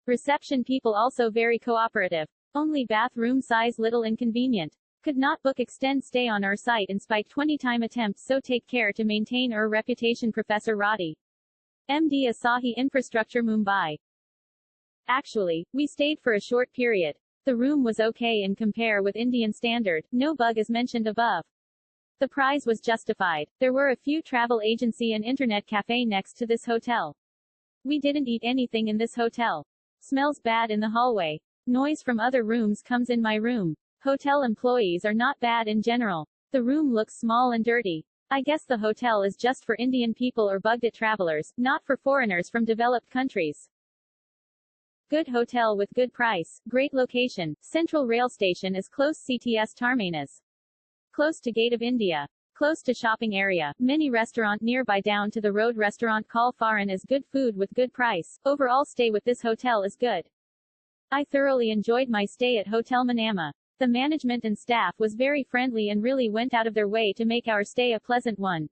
Reception people also very cooperative. Only bathroom size little inconvenient. Could not book extend stay on our site in spite 20-time attempts, so take care to maintain our reputation. Professor Roddy, MD, Asahi Infrastructure, Mumbai. Actually, we stayed for a short period. The room was okay and compare with Indian standard, no bug as mentioned above. The price was justified. There were a few travel agency and internet cafe next to this hotel. We didn't eat anything in this hotel. Smells bad in the hallway. Noise from other rooms comes in my room. Hotel employees are not bad in general. The room looks small and dirty. I guess the hotel is just for Indian people or bugged travelers, not for foreigners from developed countries. Good hotel with good price, great location, central rail station is close, CTS Terminus. Close to Gate of India. Close to shopping area, mini restaurant nearby, down to the road restaurant call Faran is good food with good price. Overall stay with this hotel is good. I thoroughly enjoyed my stay at Hotel Manama. The management and staff was very friendly and really went out of their way to make our stay a pleasant one.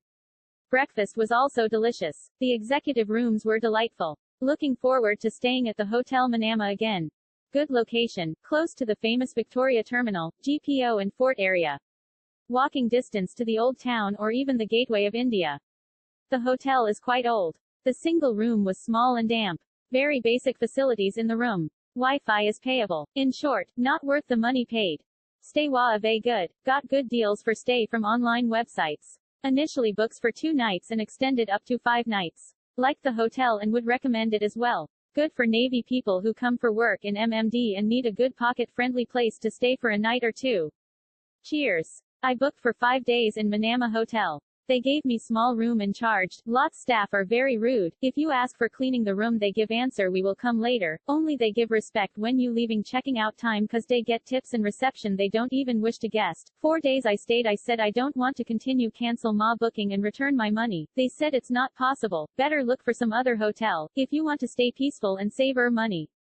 Breakfast was also delicious. The executive rooms were delightful. Looking forward to staying at the Hotel Manama again. Good location, close to the famous Victoria Terminal, GPO and Fort area. Walking distance to the old town or even the gateway of India. The hotel is quite old. The single room was small and damp. Very basic facilities in the room. Wi-Fi is payable. In short, not worth the money paid. Stay was good. Got good deals for stay from online websites. Initially books for 2 nights and extended up to 5 nights. Liked the hotel and would recommend it as well. Good for Navy people who come for work in MMD and need a good pocket-friendly place to stay for a night or two. Cheers. I booked for 5 days in Manama Hotel. They gave me small room and charged. Lots staff are very rude. If you ask for cleaning the room they give answer we will come later. Only they give respect when you leaving checking out time cause they get tips, and reception they don't even wish to guest. 4 days I stayed. I said I don't want to continue, cancel my booking and return my money. They said it's not possible. Better look for some other hotel, if you want to stay peaceful and save our money.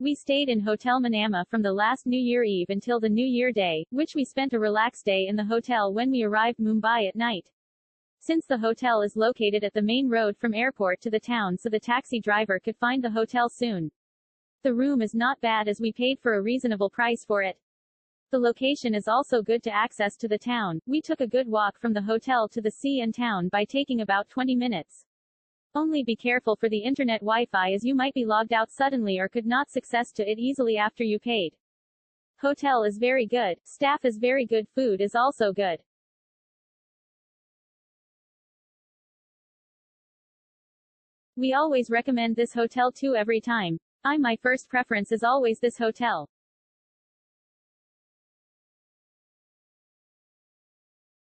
We stayed in Hotel Manama from the last New Year Eve until the New Year Day, which we spent a relaxed day in the hotel when we arrived Mumbai at night. Since the hotel is located at the main road from airport to the town, so the taxi driver could find the hotel soon. The room is not bad as we paid for a reasonable price for it. The location is also good to access to the town. We took a good walk from the hotel to the sea and town by taking about 20 minutes. Only be careful for the internet Wi-Fi as you might be logged out suddenly or could not access to it easily after you paid. Hotel is very good, staff is very good, food is also good. We always recommend this hotel too every time. My first preference is always this hotel.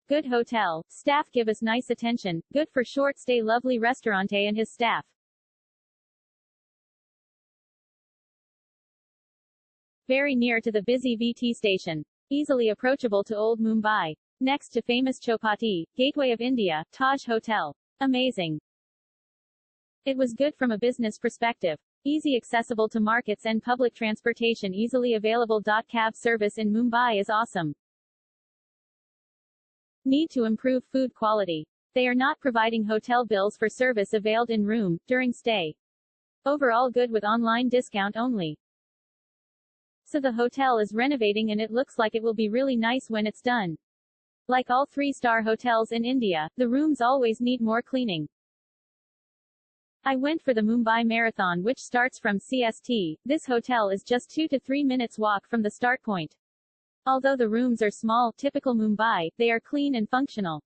Good hotel, staff give us nice attention, good for short stay, lovely restaurante and his staff. Very near to the busy VT station. Easily approachable to Old Mumbai. Next to famous Chowpatty, Gateway of India, Taj Hotel. Amazing. It was good from a business perspective. Easy accessible to markets and public transportation easily available. Cab service in Mumbai is awesome. Need to improve food quality. They are not providing hotel bills for service availed in room, during stay. Overall good with online discount only. So the hotel is renovating and it looks like it will be really nice when it's done. Like all 3-star hotels in India, the rooms always need more cleaning. I went for the Mumbai Marathon which starts from CST. This hotel is just 2 to 3 minutes walk from the start point. Although the rooms are small, typical Mumbai, they are clean and functional.